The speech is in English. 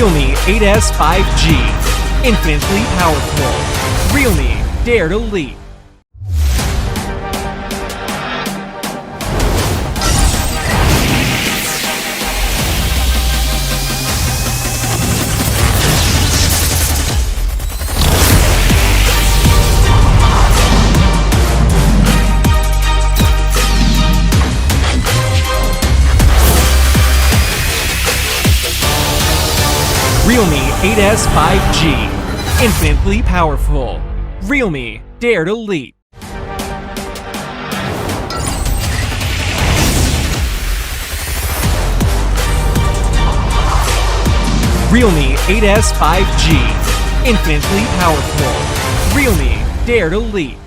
Realme 8S 5G, infinitely powerful. Realme, dare to leap. Realme 8S 5G, infinitely powerful. Realme, dare to leap. Realme 8S 5G, infinitely powerful. Realme, dare to leap.